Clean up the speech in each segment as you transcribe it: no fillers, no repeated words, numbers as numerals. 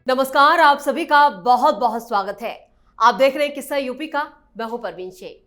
नमस्कार, आप सभी का बहुत बहुत स्वागत है। आप देख रहे हैं किस्सा यूपी का। मैं हूं परवीन शेख।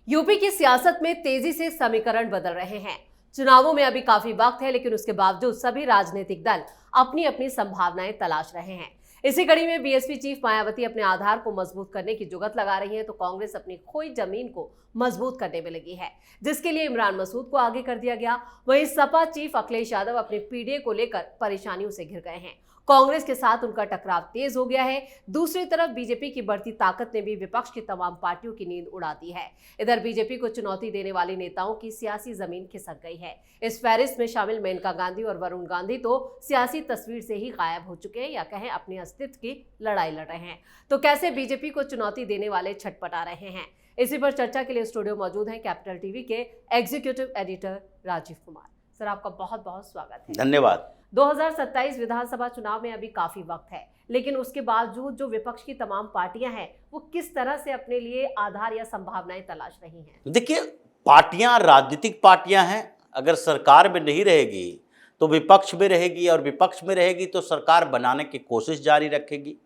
यूपी की सियासत में तेजी से समीकरण बदल रहे हैं। चुनावों में अभी काफी वक्त है, लेकिन उसके बावजूद सभी राजनीतिक दल अपनी अपनी संभावनाएं तलाश रहे हैं। इसी कड़ी में बीएसपी चीफ मायावती अपने आधार को मजबूत करने की जुगत लगा रही है, तो कांग्रेस अपनी खोई जमीन को मजबूत करने में लगी है, जिसके लिए इमरान मसूद को आगे कर दिया गया। वहीं सपा चीफ अखिलेश यादव अपने पीडीए को लेकर परेशानियों से घिर गए हैं। कांग्रेस के साथ उनका टकराव तेज हो गया है। दूसरी तरफ बीजेपी की बढ़ती ताकत ने भी विपक्ष की तमाम पार्टियों की नींद उड़ा दी है। इधर बीजेपी को चुनौती देने वाले नेताओं की सियासी जमीन खिसक गई है। इस फहरिस्त में शामिल मेनका गांधी और वरुण गांधी तो सियासी तस्वीर से ही गायब हो चुके हैं, या कहें अपने अस्तित्व की लड़ाई लड़ रहे हैं। तो कैसे बीजेपी को चुनौती देने वाले छटपटा रहे हैं, इसी पर चर्चा के लिए स्टूडियो मौजूद हैं कैपिटल टीवी के executive editor Rajiv Kumar. Sir, आपका बहुत बहुत स्वागत है। धन्यवाद। 2027 विधानसभा चुनाव में अभी काफी वक्त है, लेकिन उसके बावजूद जो विपक्ष की तमाम पार्टियां हैं, वो किस तरह से अपने लिए आधार या संभावनाएं तलाश रही हैं? देखिए, पार्टियां राजनीतिक पार्टियां हैं। अगर सरकार में नहीं रहेगी तो विपक्ष में रहेगी, और विपक्ष में रहेगी तो सरकार बनाने की कोशिश जारी रखेगी।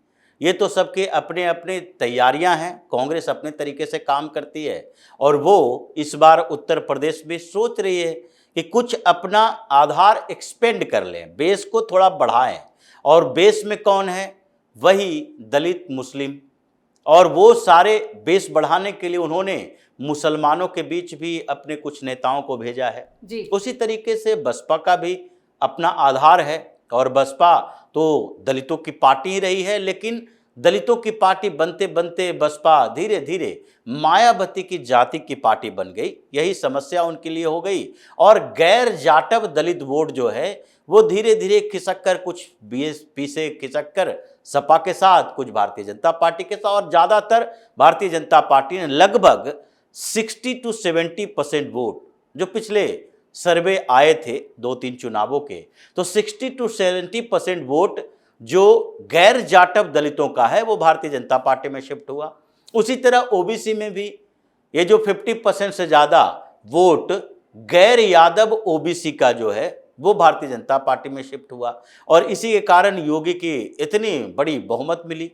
ये तो सबके अपने अपने तैयारियां हैं। कांग्रेस अपने तरीके से काम करती है, और वो इस बार उत्तर प्रदेश में सोच रही है कि कुछ अपना आधार एक्सपेंड कर लें, बेस को थोड़ा बढ़ाएं। और बेस में कौन है? वही दलित, मुस्लिम। और वो सारे बेस बढ़ाने के लिए उन्होंने मुसलमानों के बीच भी अपने कुछ नेताओं को भेजा है जी। उसी तरीके से बसपा का भी अपना आधार है, और बसपा तो दलितों की पार्टी ही रही है, लेकिन दलितों की पार्टी बनते बनते बसपा धीरे धीरे मायावती की जाति की पार्टी बन गई। यही समस्या उनके लिए हो गई, और गैर जाटव दलित वोट जो है वो धीरे धीरे खिसक कर, कुछ बीएसपी से खिसक कर सपा के साथ, कुछ भारतीय जनता पार्टी के साथ, और ज़्यादातर भारतीय जनता पार्टी ने लगभग 60 to 70% वोट, जो पिछले सर्वे आए थे 2-3 चुनावों के, तो 60 to 70% वोट जो गैर जाटव दलितों का है वो भारतीय जनता पार्टी में शिफ्ट हुआ। उसी तरह ओबीसी में भी ये जो 50% से ज़्यादा वोट गैर यादव ओबीसी का जो है वो भारतीय जनता पार्टी में शिफ्ट हुआ, और इसी के कारण योगी की इतनी बड़ी बहुमत मिली,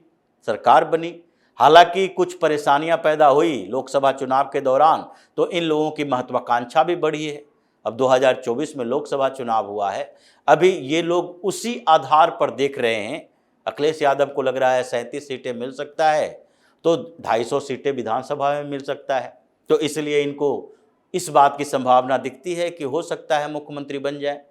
सरकार बनी। हालांकि कुछ परेशानियां पैदा हुई लोकसभा चुनाव के दौरान, तो इन लोगों की महत्वाकांक्षा भी बढ़ी है। अब 2024 में लोकसभा चुनाव हुआ है, अभी ये लोग उसी आधार पर देख रहे हैं। अखिलेश यादव को लग रहा है 37 सीटें मिल सकता है, तो 250 सीटें विधानसभा में मिल सकता है, तो इसलिए इनको इस बात की संभावना दिखती है कि हो सकता है मुख्यमंत्री बन जाए,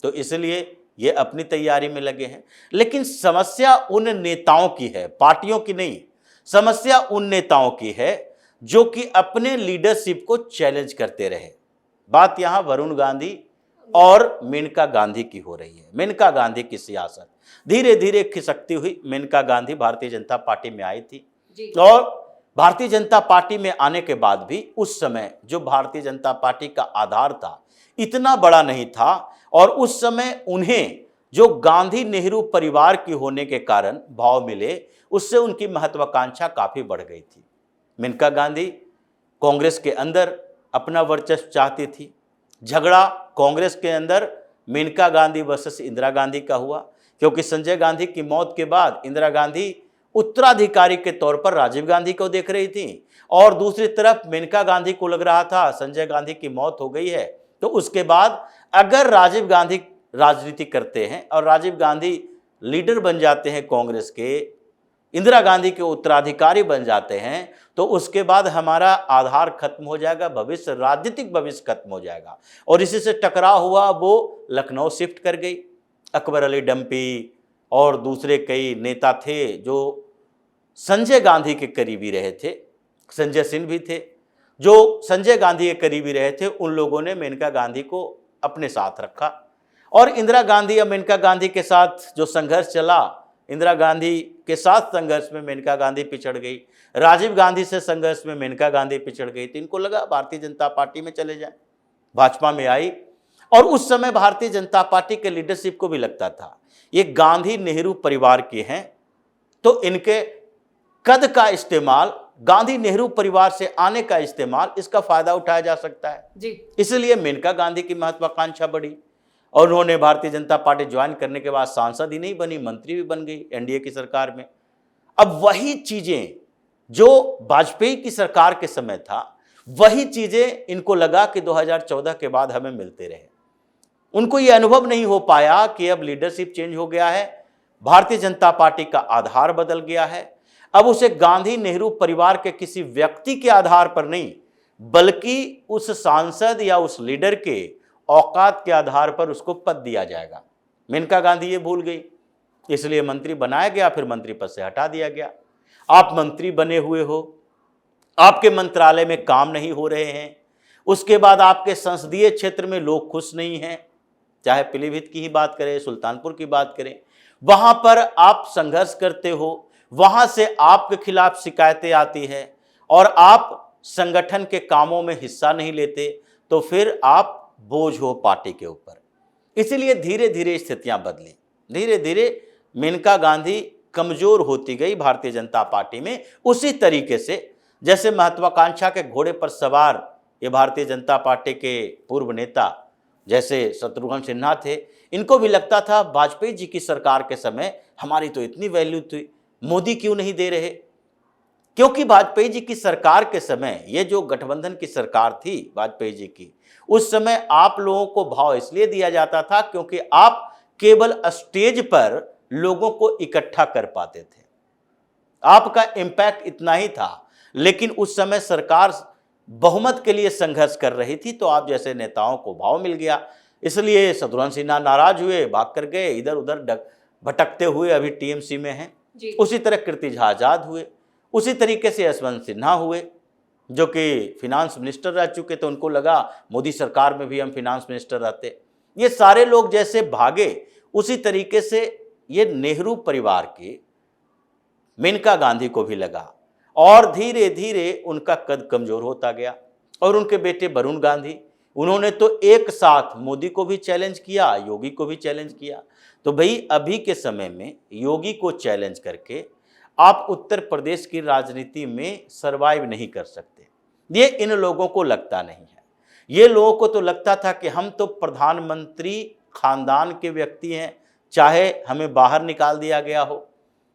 तो इसलिए ये अपनी तैयारी में लगे हैं। लेकिन समस्या उन नेताओं की है, पार्टियों की नहीं। समस्या उन नेताओं की है जो कि अपने लीडरशिप को चैलेंज करते रहे। बात यहां वरुण गांधी और मेनका गांधी की हो रही है। मेनका गांधी की सियासत धीरे धीरे खिसकती हुई मेनका गांधी भारतीय जनता पार्टी में आई थी, और भारतीय जनता पार्टी में आने के बाद भी उस समय जो भारतीय जनता पार्टी का आधार था इतना बड़ा नहीं था, और उस समय उन्हें जो गांधी नेहरू परिवार की होने के कारण भाव मिले, उससे उनकी महत्वाकांक्षा काफी बढ़ गई थी। मेनका गांधी कांग्रेस के अंदर अपना वर्चस्व चाहती थी। झगड़ा कांग्रेस के अंदर मेनका गांधी वर्सेस इंदिरा गांधी का हुआ, क्योंकि संजय गांधी की मौत के बाद इंदिरा गांधी उत्तराधिकारी के तौर पर राजीव गांधी को देख रही थी, और दूसरी तरफ मेनका गांधी को लग रहा था संजय गांधी की मौत हो गई है, तो उसके बाद अगर राजीव गांधी राजनीति करते हैं और राजीव गांधी लीडर बन जाते हैं कांग्रेस के, इंदिरा गांधी के उत्तराधिकारी बन जाते हैं, तो उसके बाद हमारा आधार खत्म हो जाएगा, भविष्य, राजनीतिक भविष्य खत्म हो जाएगा। और इसी से टकराव हुआ, वो लखनऊ शिफ्ट कर गई। अकबर अली डंपी और दूसरे कई नेता थे जो संजय गांधी के करीबी रहे थे, संजय सिंह भी थे जो संजय गांधी के करीबी रहे थे। उन लोगों ने मेनका गांधी को अपने साथ रखा, और इंदिरा गांधी या मेनका गांधी के साथ जो संघर्ष चला, इंदिरा गांधी के साथ संघर्ष में मेनका गांधी पिछड़ गई, राजीव गांधी से संघर्ष में मेनका गांधी पिछड़ गई, तो इनको लगा भारतीय जनता पार्टी में चले जाएं। भाजपा में आई, और उस समय भारतीय जनता पार्टी के लीडरशिप को भी लगता था ये गांधी नेहरू परिवार के हैं, तो इनके कद का इस्तेमाल, गांधी नेहरू परिवार से आने का इस्तेमाल, इसका फायदा उठाया जा सकता है जी। इसलिए मेनका गांधी की महत्वाकांक्षा बढ़ी, और उन्होंने भारतीय जनता पार्टी ज्वाइन करने के बाद सांसद ही नहीं बनी, मंत्री भी बन गई एनडीए की सरकार में। अब वही चीजें जो वाजपेयी की सरकार के समय था, वही चीजें इनको लगा कि 2014 के बाद हमें मिलते रहे। उनको यह अनुभव नहीं हो पाया कि अब लीडरशिप चेंज हो गया है, भारतीय जनता पार्टी का आधार बदल गया है। अब उसे गांधी नेहरू परिवार के किसी व्यक्ति के आधार पर नहीं, बल्कि उस सांसद या उस लीडर के औकात के आधार पर उसको पद दिया जाएगा। मेनका गांधी ये भूल गई, इसलिए मंत्री बनाया गया, फिर मंत्री पद से हटा दिया गया। आप मंत्री बने हुए हो, आपके मंत्रालय में काम नहीं हो रहे हैं, उसके बाद आपके संसदीय क्षेत्र में लोग खुश नहीं हैं, चाहे पीलीभीत की ही बात करें, सुल्तानपुर की बात करें, वहां पर आप संघर्ष करते हो, वहां से आपके खिलाफ शिकायतें आती है और आप संगठन के कामों में हिस्सा नहीं लेते, तो फिर आप बोझ हो पार्टी के ऊपर। इसलिए धीरे धीरे स्थितियां बदली, धीरे धीरे मेनका गांधी कमजोर होती गई भारतीय जनता पार्टी में। उसी तरीके से जैसे महत्वाकांक्षा के घोड़े पर सवार ये भारतीय जनता पार्टी के पूर्व नेता जैसे शत्रुघ्न सिन्हा थे, इनको भी लगता था वाजपेयी जी की सरकार के समय हमारी तो इतनी वैल्यू थी, मोदी क्यों नहीं दे रहे। क्योंकि वाजपेयी जी की सरकार के समय, ये जो गठबंधन की सरकार थी वाजपेयी जी की, उस समय आप लोगों को भाव इसलिए दिया जाता था क्योंकि आप केवल स्टेज पर लोगों को इकट्ठा कर पाते थे, आपका इंपैक्ट इतना ही था। लेकिन उस समय सरकार बहुमत के लिए संघर्ष कर रही थी, तो आप जैसे नेताओं को भाव मिल गया, इसलिए शत्रुघ्न सिन्हा नाराज हुए, भाग कर गए, इधर उधर भटकते हुए अभी टीएमसी में हैं। उसी तरह कीर्ति झा आजाद हुए, उसी तरीके से यशवंत सिन्हा हुए जो कि फिनांस मिनिस्टर रह चुके थे, उनको लगा मोदी सरकार में भी हम फिनांस मिनिस्टर रहते। ये सारे लोग जैसे भागे, उसी तरीके से ये नेहरू परिवार के मेनका गांधी को भी लगा और धीरे धीरे उनका कद कमजोर होता गया। और उनके बेटे वरुण गांधी, उन्होंने तो एक साथ मोदी को भी चैलेंज किया, योगी को भी चैलेंज किया। तो भाई अभी के समय में योगी को चैलेंज करके आप उत्तर प्रदेश की राजनीति में सरवाइव नहीं कर सकते, ये इन लोगों को लगता नहीं है। ये लोगों को तो लगता था कि हम तो प्रधानमंत्री खानदान के व्यक्ति हैं, चाहे हमें बाहर निकाल दिया गया हो,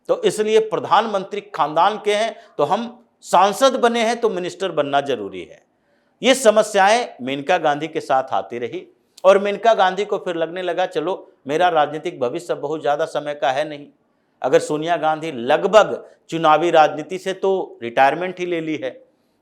तो इसलिए प्रधानमंत्री खानदान के हैं तो हम सांसद बने हैं तो मिनिस्टर बनना जरूरी है। ये समस्याएं मेनका गांधी के साथ आती रही और मेनका गांधी को फिर लगने लगा चलो मेरा राजनीतिक भविष्य बहुत ज़्यादा समय का है नहीं। अगर सोनिया गांधी लगभग चुनावी राजनीति से तो रिटायरमेंट ही ले ली है,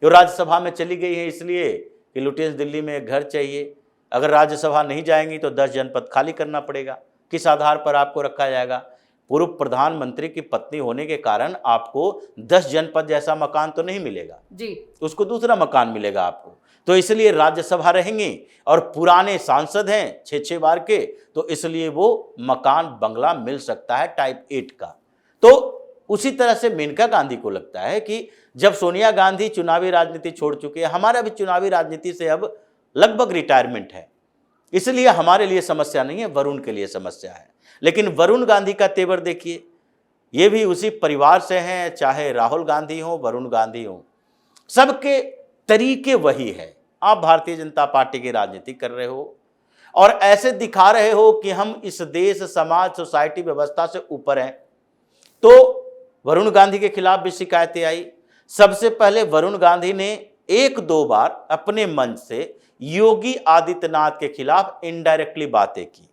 जो राज्यसभा में चली गई है इसलिए कि लुटेंस दिल्ली में एक घर चाहिए, अगर राज्यसभा नहीं जाएंगी तो 10 जनपद खाली करना पड़ेगा, किस आधार पर आपको रखा जाएगा। पूर्व प्रधानमंत्री की पत्नी होने के कारण आपको 10 जनपद जैसा मकान तो नहीं मिलेगा जी, उसको दूसरा मकान मिलेगा आपको, तो इसलिए राज्यसभा रहेंगी और पुराने सांसद हैं 6-6 बार के, तो इसलिए वो मकान बंगला मिल सकता है टाइप 8 का। तो उसी तरह से मेनका गांधी को लगता है कि जब सोनिया गांधी चुनावी राजनीति छोड़ चुके हैं, हमारा भी चुनावी राजनीति से अब लगभग रिटायरमेंट है, इसलिए हमारे लिए समस्या नहीं है, वरुण के लिए समस्या है। लेकिन वरुण गांधी का तेवर देखिए, ये भी उसी परिवार से हैं, चाहे राहुल गांधी हो, वरुण गांधी हो, सबके तरीके वही है। आप भारतीय जनता पार्टी की राजनीति कर रहे हो और ऐसे दिखा रहे हो कि हम इस देश, समाज, सोसाइटी, व्यवस्था से ऊपर हैं। तो वरुण गांधी के खिलाफ भी शिकायतें आई। सबसे पहले वरुण गांधी ने 1-2 बार अपने मंच से योगी आदित्यनाथ के खिलाफ इनडायरेक्टली बातें की,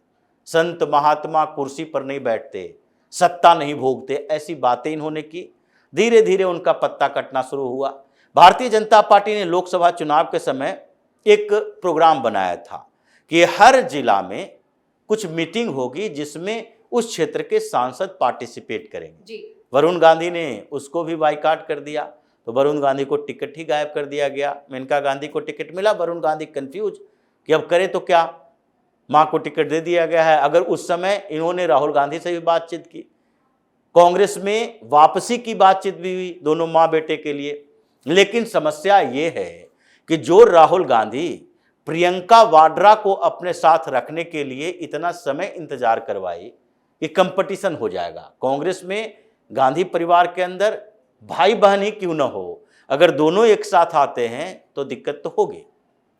संत महात्मा कुर्सी पर नहीं बैठते, सत्ता नहीं भोगते, ऐसी बातें इन्होंने की। धीरे धीरे उनका पत्ता कटना शुरू हुआ। भारतीय जनता पार्टी ने लोकसभा चुनाव के समय एक प्रोग्राम बनाया था कि हर जिला में कुछ मीटिंग होगी जिसमें उस क्षेत्र के सांसद पार्टिसिपेट करेंगे जी। वरुण गांधी ने उसको भी बाइकाट कर दिया, तो वरुण गांधी को टिकट ही गायब कर दिया गया। मेनका गांधी को टिकट मिला, वरुण गांधी कंफ्यूज कि अब करे तो क्या, मां को टिकट दे दिया गया है। अगर उस समय इन्होंने राहुल गांधी से भी बातचीत की, कांग्रेस में वापसी की बातचीत भी हुई दोनों मां बेटे के लिए, लेकिन समस्या ये है कि जो राहुल गांधी प्रियंका वाड्रा को अपने साथ रखने के लिए इतना समय इंतजार करवाई कि कंपटीशन हो जाएगा कांग्रेस में, गांधी परिवार के अंदर भाई बहन ही क्यों ना हो, अगर दोनों एक साथ आते हैं तो दिक्कत तो होगी,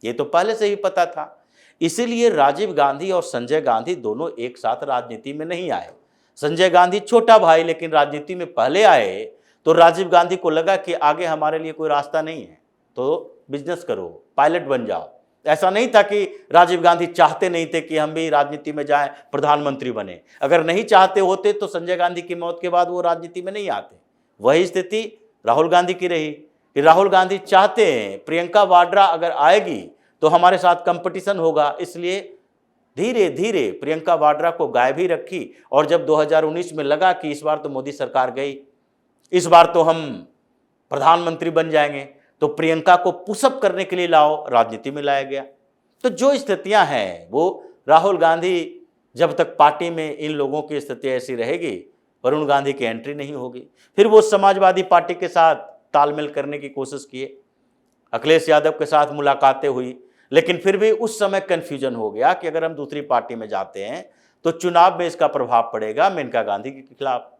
ये तो पहले से ही पता था। इसीलिए राजीव गांधी और संजय गांधी दोनों एक साथ राजनीति में नहीं आए। संजय गांधी छोटा भाई, लेकिन राजनीति में पहले आए तो राजीव गांधी को लगा कि आगे हमारे लिए कोई रास्ता नहीं है, तो बिजनेस करो, पायलट बन जाओ। ऐसा नहीं था कि राजीव गांधी चाहते नहीं थे कि हम भी राजनीति में जाएं, प्रधानमंत्री बने। अगर नहीं चाहते होते तो संजय गांधी की मौत के बाद वो राजनीति में नहीं आते। वही स्थिति राहुल गांधी की रही कि राहुल गांधी चाहते हैं प्रियंका वाड्रा अगर आएगी तो हमारे साथ कंपटीशन होगा, इसलिए धीरे धीरे प्रियंका वाड्रा को गायब ही रखी। और जब 2019 में लगा कि इस बार तो मोदी सरकार गई, इस बार तो हम प्रधानमंत्री बन जाएंगे, तो प्रियंका को पुशअप करने के लिए लाओ, राजनीति में लाया गया। तो जो स्थितियां हैं वो राहुल गांधी, जब तक पार्टी में इन लोगों की स्थिति ऐसी रहेगी, वरुण गांधी की एंट्री नहीं होगी। फिर वो समाजवादी पार्टी के साथ तालमेल करने की कोशिश किए, अखिलेश यादव के साथ मुलाकातें हुई, लेकिन फिर भी उस समय कन्फ्यूजन हो गया कि अगर हम दूसरी पार्टी में जाते हैं तो चुनाव में इसका प्रभाव पड़ेगा मेनका गांधी के खिलाफ।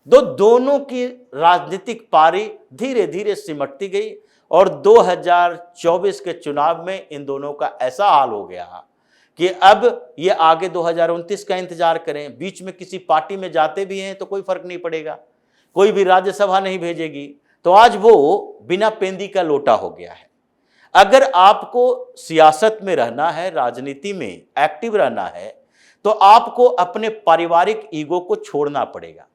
दोनों की राजनीतिक पारी धीरे धीरे सिमटती गई और 2024 के चुनाव में इन दोनों का ऐसा हाल हो गया कि अब ये आगे 2029 का इंतजार करें। बीच में किसी पार्टी में जाते भी हैं तो कोई फर्क नहीं पड़ेगा, कोई भी राज्यसभा नहीं भेजेगी। तो आज वो बिना पेंदी का लोटा हो गया है। अगर आपको सियासत में रहना है, राजनीति में एक्टिव रहना है, तो आपको अपने पारिवारिक ईगो को छोड़ना पड़ेगा,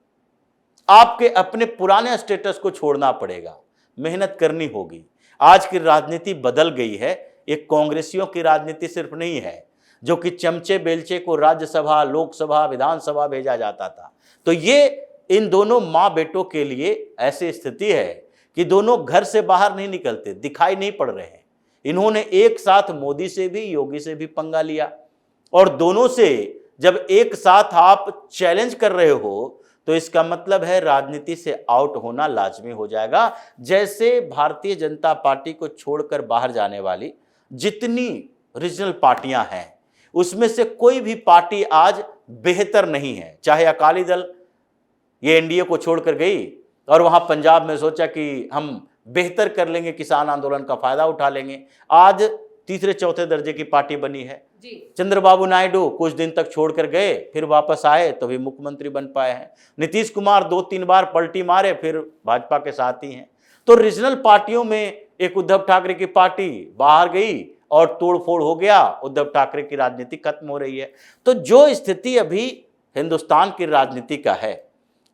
आपके अपने पुराने स्टेटस को छोड़ना पड़ेगा, मेहनत करनी होगी। आज की राजनीति बदल गई है। एक कांग्रेसियों की राजनीति सिर्फ नहीं है जो कि चमचे बेलचे को राज्यसभा, लोकसभा, विधानसभा भेजा जाता था। तो ये इन दोनों माँ बेटों के लिए ऐसी स्थिति है कि दोनों घर से बाहर नहीं निकलते, दिखाई नहीं पड़ रहे हैं। इन्होंने एक साथ मोदी से भी, योगी से भी पंगा लिया, और दोनों से जब एक साथ आप चैलेंज कर रहे हो तो इसका मतलब है राजनीति से आउट होना लाजमी हो जाएगा। जैसे भारतीय जनता पार्टी को छोड़कर बाहर जाने वाली जितनी रीजनल पार्टियां हैं, उसमें से कोई भी पार्टी आज बेहतर नहीं है। चाहे अकाली दल ये एनडीए को छोड़कर गई और वहां पंजाब में सोचा कि हम बेहतर कर लेंगे, किसान आंदोलन का फायदा उठा लेंगे, आज तीसरे चौथे दर्जे की पार्टी बनी है। चंद्रबाबू नायडू कुछ दिन तक छोड़कर गए, फिर वापस आए तो भी मुख्यमंत्री बन पाए हैं। नीतीश कुमार 2-3 बार पलटी मारे, फिर भाजपा के साथ ही हैं। तो रीजनल पार्टियों में एक उद्धव ठाकरे की पार्टी बाहर गई और तोड़फोड़ हो गया, उद्धव ठाकरे की राजनीति खत्म हो रही है। तो जो स्थिति अभी हिंदुस्तान की राजनीति का है,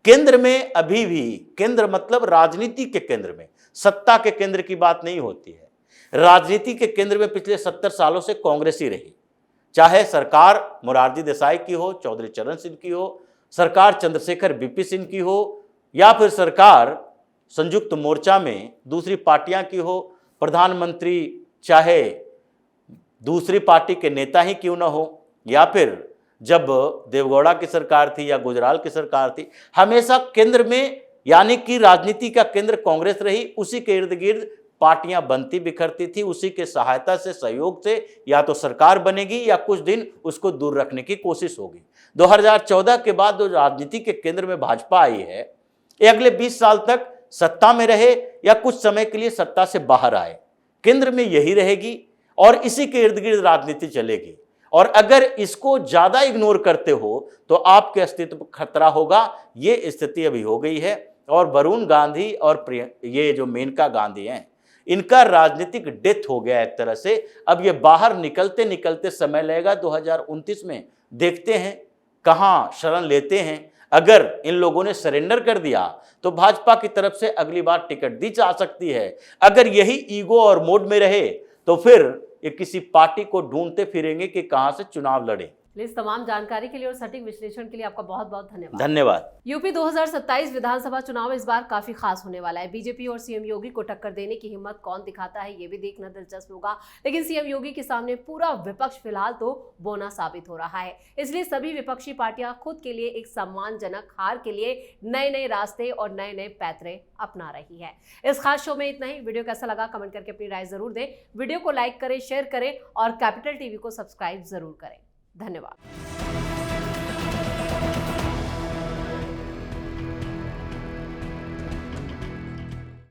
केंद्र में अभी भी, केंद्र मतलब राजनीति के केंद्र में, सत्ता के केंद्र की बात नहीं होती है। राजनीति के केंद्र में पिछले 70 सालों से कांग्रेस ही रही। चाहे सरकार मोरारजी देसाई की हो, चौधरी चरण सिंह की हो, सरकार चंद्रशेखर बीपी सिंह की हो, या फिर सरकार संयुक्त मोर्चा में दूसरी पार्टियां की हो, प्रधानमंत्री चाहे दूसरी पार्टी के नेता ही क्यों ना हो, या फिर जब देवगौड़ा की सरकार थी या गुजराल की सरकार थी, हमेशा केंद्र में, यानी कि राजनीति का केंद्र कांग्रेस रही। उसी के इर्द गिर्द पार्टियां बनती बिखरती थी, उसी के सहायता से, सहयोग से या तो सरकार बनेगी या कुछ दिन उसको दूर रखने की कोशिश होगी। 2014 के बाद जो राजनीति के केंद्र में भाजपा आई है, ये अगले 20 साल तक सत्ता में रहे या कुछ समय के लिए सत्ता से बाहर आए, केंद्र में यही रहेगी और इसी के इर्द गिर्द राजनीति चलेगी। और अगर इसको ज्यादा इग्नोर करते हो तो आपके अस्तित्व पर खतरा होगा। ये स्थिति अभी हो गई है। और वरुण गांधी और ये जो मेनका गांधी हैं, इनका राजनीतिक डेथ हो गया एक तरह से। अब ये बाहर निकलते निकलते समय लगेगा। 2029 में देखते हैं कहां शरण लेते हैं। अगर इन लोगों ने सरेंडर कर दिया तो भाजपा की तरफ से अगली बार टिकट दी जा सकती है। अगर यही ईगो और मोड में रहे तो फिर ये किसी पार्टी को ढूंढते फिरेंगे कि कहां से चुनाव लड़े। इस तमाम जानकारी के लिए और सटीक विश्लेषण के लिए आपका बहुत बहुत धन्यवाद। यूपी 2027 विधानसभा चुनाव इस बार काफी खास होने वाला है। बीजेपी और सीएम योगी को टक्कर देने की हिम्मत कौन दिखाता है, ये भी देखना दिलचस्प होगा। लेकिन सीएम योगी के सामने पूरा विपक्ष फिलहाल तो बोना साबित हो रहा है। इसलिए सभी विपक्षी पार्टियां खुद के लिए एक सम्मानजनक हार के लिए नए नए रास्ते और नए नए पैतरे अपना रही है। इस खास शो में इतना ही। वीडियो कैसा लगा कमेंट करके अपनी राय जरूर दें। वीडियो को लाइक करें, शेयर करें और कैपिटल टीवी को सब्सक्राइब जरूर करें। धन्यवाद।